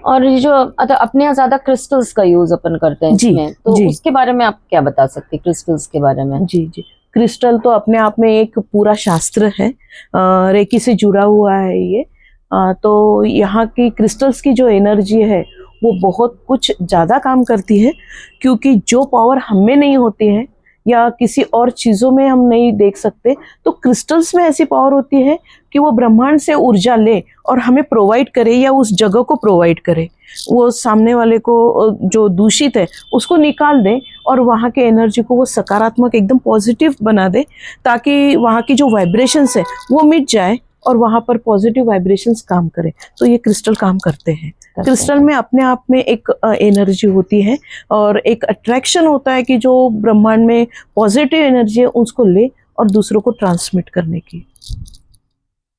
Speaker 1: और ये जो अपने यहाँ ज्यादा क्रिस्टल्स का यूज अपन करते हैं इसमें, तो उसके बारे में आप क्या बता सकते हैं, क्रिस्टल्स के बारे में?
Speaker 2: जी जी, क्रिस्टल तो अपने आप में एक पूरा शास्त्र है, रेकी से जुड़ा हुआ है ये। तो यहाँ की क्रिस्टल्स की जो एनर्जी है वो बहुत कुछ ज़्यादा काम करती है, क्योंकि जो पावर हम में नहीं होती है या किसी और चीज़ों में हम नहीं देख सकते, तो क्रिस्टल्स में ऐसी पावर होती है कि वो ब्रह्मांड से ऊर्जा ले और हमें प्रोवाइड करे या उस जगह को प्रोवाइड करे। वो सामने वाले को जो दूषित है उसको निकाल दे और वहाँ के एनर्जी को वो सकारात्मक एकदम पॉजिटिव बना दे, ताकि वहाँ की जो वाइब्रेशंस है वो मिट जाए और वहाँ पर पॉजिटिव वाइब्रेशंस काम करे। तो ये क्रिस्टल काम करते हैं। क्रिस्टल में अपने आप में एक एनर्जी होती है और एक अट्रैक्शन होता है कि जो ब्रह्मांड में पॉजिटिव एनर्जी है उसको ले और दूसरों को ट्रांसमिट करने की।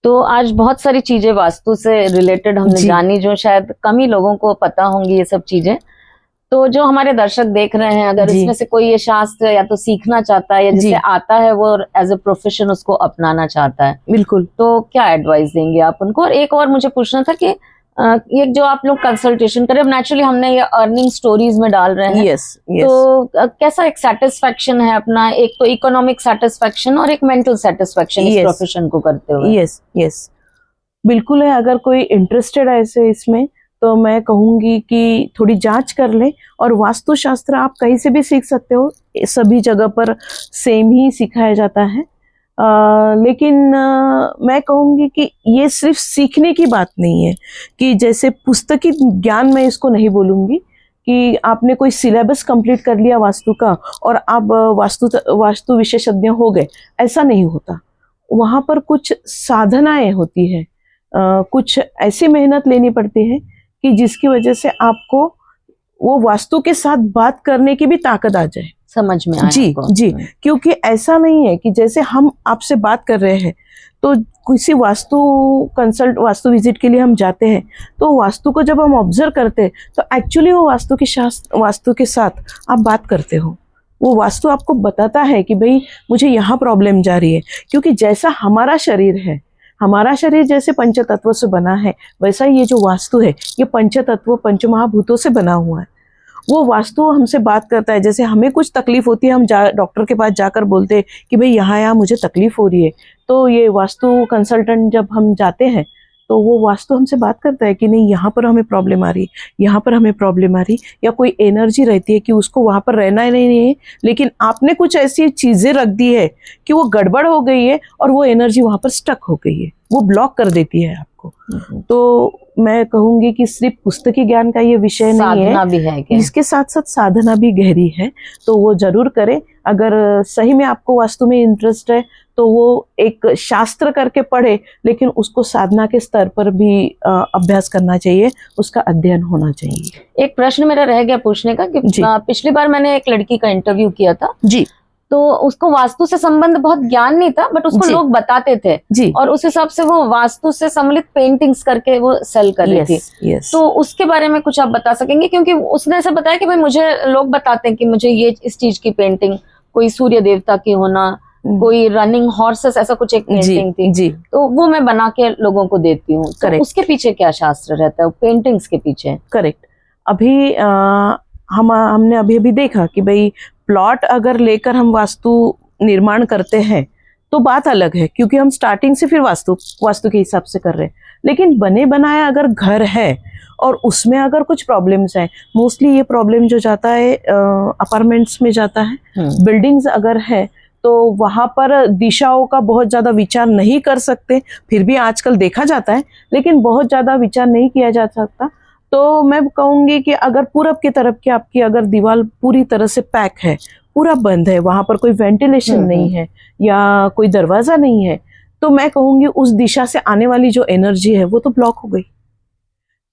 Speaker 1: तो आज बहुत सारी चीजें वास्तु से रिलेटेड हमने जानी, जो शायद कम ही लोगों को पता होंगी ये सब चीजें। तो जो हमारे दर्शक देख रहे हैं, अगर इसमें से कोई ये शास्त्र या तो सीखना चाहता है या जिसे आता है वो एज ए प्रोफेशन उसको अपनाना चाहता है, बिल्कुल, तो क्या एडवाइस देंगे आप उनको? और एक और मुझे पूछना था कि ये जो आप लोग कंसल्टेशन करें, अब नेचुरली हमने ये अर्निंग स्टोरीज में डाल रहे हैं, तो कैसा एक सेटिस्फेक्शन है अपना, एक तो इकोनॉमिक सेटिस्फेक्शन और एक मेंटल सेटिस्फेक्शन इस प्रोफेशन को करते हुए?
Speaker 2: यस यस, बिल्कुल है। अगर कोई इंटरेस्टेड है ऐसे इसमें, तो मैं कहूँगी कि थोड़ी जांच कर लें। और वास्तुशास्त्र आप कहीं से भी सीख सकते हो, सभी जगह पर सेम ही सिखाया जाता है। लेकिन मैं कहूँगी कि ये सिर्फ सीखने की बात नहीं है, कि जैसे पुस्तकी ज्ञान, मैं इसको नहीं बोलूँगी कि आपने कोई सिलेबस कंप्लीट कर लिया वास्तु का और आप वास्तु विशेषज्ञ हो गए, ऐसा नहीं होता। वहाँ पर कुछ साधनाएं होती है, कुछ ऐसी मेहनत लेनी पड़ती है कि जिसकी वजह से आपको वो वास्तु के साथ बात करने की भी ताकत आ जाए, समझ में आए
Speaker 1: जी
Speaker 2: आपको। जी, क्योंकि ऐसा नहीं है कि जैसे हम आपसे बात कर रहे हैं तो किसी वास्तु विजिट के लिए हम जाते हैं, तो वास्तु को जब हम ऑब्जर्व करते हैं तो एक्चुअली वो वास्तु के साथ आप बात करते हो। वो वास्तु आपको बताता है कि भाई मुझे यहाँ प्रॉब्लम जा रही है, क्योंकि जैसा हमारा शरीर है, हमारा शरीर जैसे पंचतत्व से बना है, वैसा ये जो वास्तु है ये पंचतत्व पंचमहाभूतों से बना हुआ है। वो वास्तु हमसे बात करता है। जैसे हमें कुछ तकलीफ होती है, हम डॉक्टर के पास जाकर बोलते हैं कि भाई यहाँ मुझे तकलीफ हो रही है, तो ये वास्तु कंसल्टेंट जब हम जाते हैं तो वो वास्तु हमसे बात करता है कि नहीं, यहाँ पर हमें प्रॉब्लम आ रही, यहाँ पर हमें प्रॉब्लम आ रही, या कोई एनर्जी रहती है कि उसको वहाँ पर रहना ही नहीं है, लेकिन आपने कुछ ऐसी चीज़ें रख दी है कि वो गड़बड़ हो गई है और वो एनर्जी वहाँ पर स्टक हो गई है, वो ब्लॉक कर देती है आपको। तो मैं कहूँगी कि सिर्फ पुस्तकी ज्ञान का ये विषय नहीं है,
Speaker 1: भी है
Speaker 2: इसके साथ साथ साधना भी गहरी है, तो वो जरूर करें। अगर सही में आपको वास्तु में इंटरेस्ट है तो वो एक शास्त्र करके पढ़े, लेकिन उसको साधना के स्तर पर भी अभ्यास करना चाहिए, उसका अध्ययन होना चाहिए।
Speaker 1: एक प्रश्न मेरा रह गया पूछने का कि पिछली बार मैंने एक लड़की का इंटरव्यू किया था जी, तो उसको वास्तु से संबंध बहुत ज्ञान नहीं था, बट उसको
Speaker 2: जी।
Speaker 1: लोग बताते थे
Speaker 2: जी।
Speaker 1: और उस हिसाब से वो वास्तु से सम्मिलित पेंटिंग्स करके वो सेल कर रही थी।
Speaker 2: यस।
Speaker 1: तो उसके बारे में कुछ आप बता सकेंगे, क्योंकि उसने ऐसा बताया कि भाई मुझे लोग बताते हैं कि मुझे ये इस चीज की पेंटिंग, कोई सूर्य देवता की होना, कोई रनिंग हॉर्सेस, ऐसा कुछ एक पेंटिंग थी,
Speaker 2: जी।
Speaker 1: तो वो मैं बना के लोगों को देती हूँ। तो
Speaker 2: Correct.
Speaker 1: उसके पीछे क्या शास्त्र रहता है पेंटिंग्स के पीछे?
Speaker 2: करेक्ट। अभी हमने अभी देखा कि भाई प्लॉट अगर लेकर हम वास्तु निर्माण करते हैं तो बात अलग है, क्योंकि हम स्टार्टिंग से फिर वास्तु के हिसाब से कर रहे हैं। लेकिन बने बनाया अगर घर है और उसमें अगर कुछ प्रॉब्लम्स हैं, मोस्टली ये प्रॉब्लम जो जाता है अपार्टमेंट्स में जाता है, बिल्डिंग्स अगर है तो वहाँ पर दिशाओं का बहुत ज़्यादा विचार नहीं कर सकते, फिर भी आजकल देखा जाता है, लेकिन बहुत ज़्यादा विचार नहीं किया जा सकता। तो मैं कहूँगी कि अगर पूरब की तरफ की आपकी अगर दीवार पूरी तरह से पैक है, पूरा बंद है, वहाँ पर कोई वेंटिलेशन नहीं है या कोई दरवाज़ा नहीं है, तो मैं कहूँगी उस दिशा से आने वाली जो एनर्जी है वो तो ब्लॉक हो गई।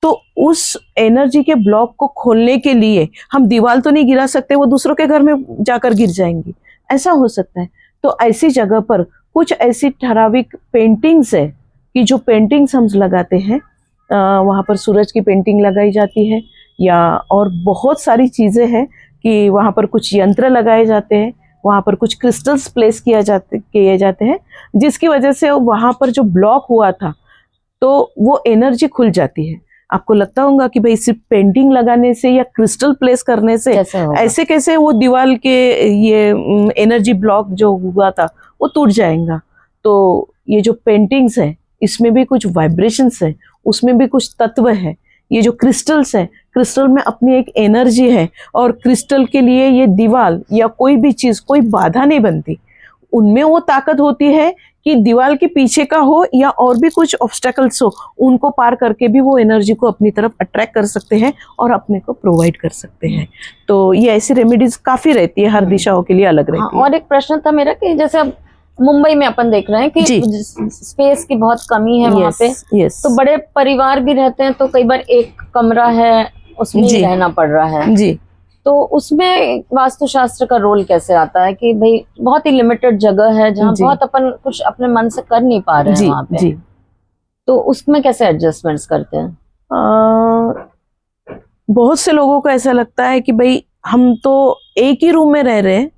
Speaker 2: तो उस एनर्जी के ब्लॉक को खोलने के लिए हम दीवार तो नहीं गिरा सकते, वो दूसरों के घर में जाकर गिर जाएंगी, ऐसा हो सकता है। तो ऐसी जगह पर कुछ ऐसी ठराविक पेंटिंग्स है कि जो पेंटिंग्स हम लगाते हैं, वहाँ पर सूरज की पेंटिंग लगाई जाती है, या और बहुत सारी चीज़ें हैं कि वहाँ पर कुछ यंत्र लगाए जाते हैं, वहाँ पर कुछ क्रिस्टल्स प्लेस किए जाते हैं, जिसकी वजह से वहाँ पर जो ब्लॉक हुआ था तो वो एनर्जी खुल जाती है। आपको लगता होगा कि भाई सिर्फ पेंटिंग लगाने से या क्रिस्टल प्लेस करने से ऐसे कैसे वो दीवार के ये एनर्जी ब्लॉक जो हुआ था वो टूट जाएगा। तो ये जो पेंटिंग्स है इसमें भी कुछ वाइब्रेशंस है, उसमें भी कुछ तत्व है। ये जो क्रिस्टल्स है, क्रिस्टल में अपनी एक एनर्जी है और क्रिस्टल के लिए ये दीवार या कोई भी चीज़ कोई बाधा नहीं बनती। उनमें वो ताकत होती है कि दीवार के पीछे का हो या और भी कुछ ऑब्स्टेकल्स हो, उनको पार करके भी वो एनर्जी को अपनी तरफ अट्रैक्ट कर सकते हैं और अपने को प्रोवाइड कर सकते हैं। तो ये ऐसी रेमेडीज काफ़ी रहती है, हर दिशाओं के लिए अलग रहती है।
Speaker 1: और एक प्रश्न था मेरा कि जैसे अब मुंबई में अपन देख रहे हैं कि स्पेस की बहुत कमी है वहाँ पे, तो बड़े परिवार भी रहते हैं, तो कई बार एक कमरा है उसमें ही रहना पड़ रहा है जी, तो उसमें वास्तुशास्त्र का रोल कैसे आता है कि भाई बहुत ही लिमिटेड जगह है जहाँ बहुत अपन कुछ अपने मन से कर नहीं पा रहे हैं वहाँ पे, तो उसमें कैसे एडजस्टमेंट्स करते हैं?
Speaker 2: बहुत से लोगों को ऐसा लगता है कि भाई हम तो एक ही रूम में रह रहे हैं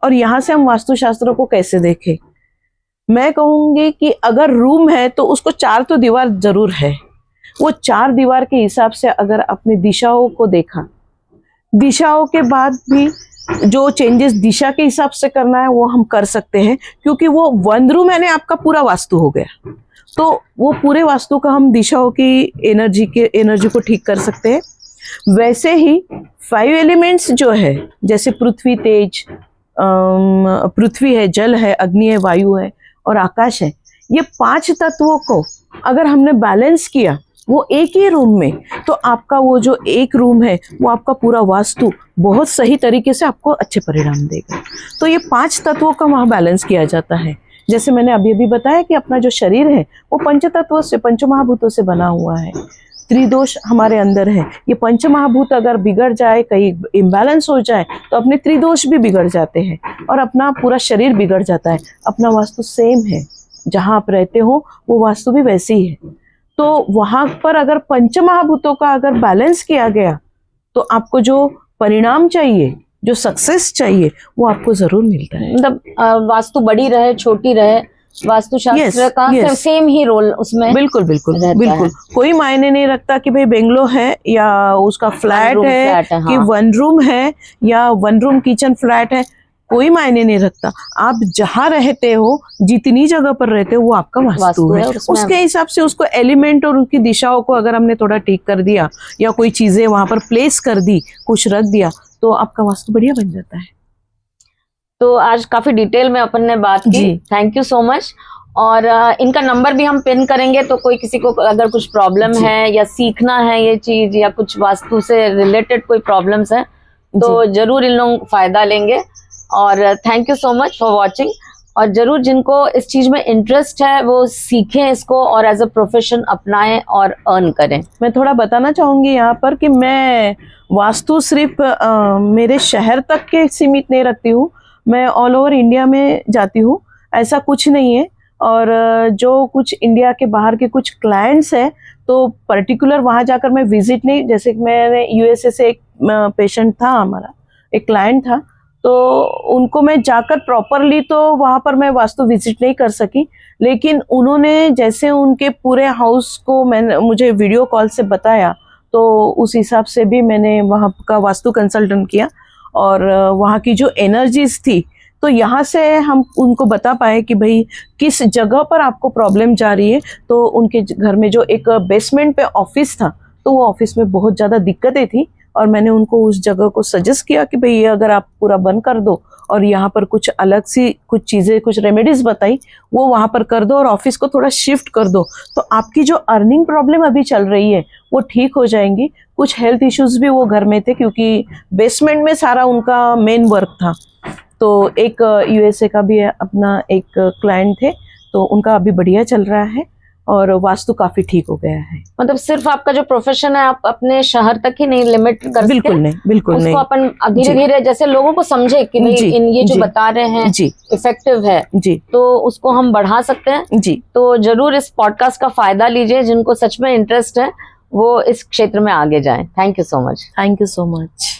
Speaker 2: और यहाँ से हम वास्तुशास्त्र को कैसे देखें। मैं कहूँगी कि अगर रूम है तो उसको 4 तो दीवार जरूर है, वो 4 दीवार के हिसाब से अगर अपनी दिशाओं को देखा, दिशाओं के बाद भी जो चेंजेस दिशा के हिसाब से करना है वो हम कर सकते हैं, क्योंकि वो 1 रूम यानी आपका पूरा वास्तु हो गया, तो वो पूरे वास्तु का हम दिशाओं की एनर्जी को ठीक कर सकते हैं। वैसे ही 5 एलिमेंट्स जो है, जैसे पृथ्वी तेज, पृथ्वी है, जल है, अग्नि है, वायु है और आकाश है, ये 5 तत्वों को अगर हमने बैलेंस किया वो एक ही रूम में, तो आपका वो जो एक रूम है वो आपका पूरा वास्तु बहुत सही तरीके से आपको अच्छे परिणाम देगा। तो ये 5 तत्वों का वहाँ बैलेंस किया जाता है। जैसे मैंने अभी बताया कि अपना जो शरीर है वो 5 तत्वों से, 5 महाभूतों से बना हुआ है। त्रिदोष हमारे अंदर है, ये 5 महाभूत अगर बिगड़ जाए, कहीं इम्बैलेंस हो जाए तो अपने त्रिदोष भी बिगड़ जाते हैं और अपना पूरा शरीर बिगड़ जाता है। अपना वास्तु सेम है, जहाँ आप रहते हो वो वास्तु भी वैसे ही है। तो वहाँ पर अगर 5 महाभूतों का अगर बैलेंस किया गया तो आपको जो परिणाम चाहिए, जो सक्सेस चाहिए, वो आपको जरूर मिलता है।
Speaker 1: मतलब वास्तु बड़ी रहे छोटी रहे, वास्तुशास्त्र का सेम ही रोल उसमें
Speaker 2: बिल्कुल बिल्कुल कोई मायने नहीं रखता कि भाई बेंगलोर है या उसका फ्लैट है कि 1 रूम है या 1 रूम किचन फ्लैट है, कोई मायने नहीं रखता। आप जहाँ रहते हो, जितनी जगह पर रहते हो, वो आपका वास्तु है। उसके हिसाब से उसको एलिमेंट और उनकी दिशाओं को अगर हमने थोड़ा ठीक कर दिया या कोई चीजें वहां पर प्लेस कर दी, कुछ रख दिया, तो आपका वास्तु बढ़िया बन जाता है।
Speaker 1: तो आज काफी डिटेल में अपन ने बात की, थैंक यू सो मच। और इनका नंबर भी हम पिन करेंगे, तो कोई किसी को अगर कुछ प्रॉब्लम है या सीखना है ये चीज या कुछ वास्तु से रिलेटेड कोई प्रॉब्लम्स है तो जरूर इन लोग फायदा लेंगे। और thank you so much for watching. और जरूर जिनको इस चीज में इंटरेस्ट है वो सीखें इसको और एज अ प्रोफेशन अपनाएं और अर्न करें।
Speaker 2: मैं थोड़ा बताना चाहूंगी यहाँ पर कि मैं वास्तु सिर्फ मेरे शहर तक के सीमित नहीं रखती हूँ, मैं ऑल ओवर इंडिया में जाती हूँ, ऐसा कुछ नहीं है। और जो कुछ इंडिया के बाहर के कुछ क्लाइंट्स हैं तो पर्टिकुलर वहाँ जाकर मैं विजिट नहीं, जैसे कि मैंने यूएसए से एक पेशेंट था, हमारा एक क्लाइंट था, तो उनको मैं जाकर प्रॉपरली तो वहाँ पर मैं वास्तु विजिट नहीं कर सकी, लेकिन उन्होंने जैसे उनके पूरे हाउस को मुझे वीडियो कॉल से बताया, तो उस हिसाब से भी मैंने वहाँ का वास्तु कंसल्टेंट किया और वहाँ की जो एनर्जीज थी, तो यहाँ से हम उनको बता पाए कि भाई किस जगह पर आपको प्रॉब्लम जा रही है। तो उनके घर में जो एक बेसमेंट पे ऑफिस था, तो वो ऑफिस में बहुत ज़्यादा दिक्कतें थी और मैंने उनको उस जगह को सजेस्ट किया कि भाई ये अगर आप पूरा बंद कर दो और यहाँ पर कुछ अलग सी कुछ चीज़ें, कुछ रेमेडीज बताई, वो वहाँ पर कर दो और ऑफिस को थोड़ा शिफ्ट कर दो, तो आपकी जो अर्निंग प्रॉब्लम अभी चल रही है वो ठीक हो जाएंगी। कुछ हेल्थ इश्यूज भी वो घर में थे क्योंकि बेसमेंट में सारा उनका मेन वर्क था। तो एक यूएसए का भी अपना एक क्लाइंट थे, तो उनका अभी बढ़िया चल रहा है और वास्तु काफी ठीक हो गया है।
Speaker 1: मतलब सिर्फ आपका जो प्रोफेशन है आप अपने शहर तक ही नहीं लिमिट कर सकते?
Speaker 2: बिल्कुल नहीं, बिल्कुल
Speaker 1: उसको
Speaker 2: नहीं।
Speaker 1: अपन धीरे धीरे जैसे लोगों को समझे कि भाई ये जो बता रहे हैं इफेक्टिव है
Speaker 2: जी,
Speaker 1: तो उसको हम बढ़ा सकते हैं
Speaker 2: जी।
Speaker 1: तो जरूर इस पॉडकास्ट का फायदा लीजिए, जिनको सच में इंटरेस्ट है वो इस क्षेत्र में आगे जाएं। Thank you so much.
Speaker 2: Thank you so much.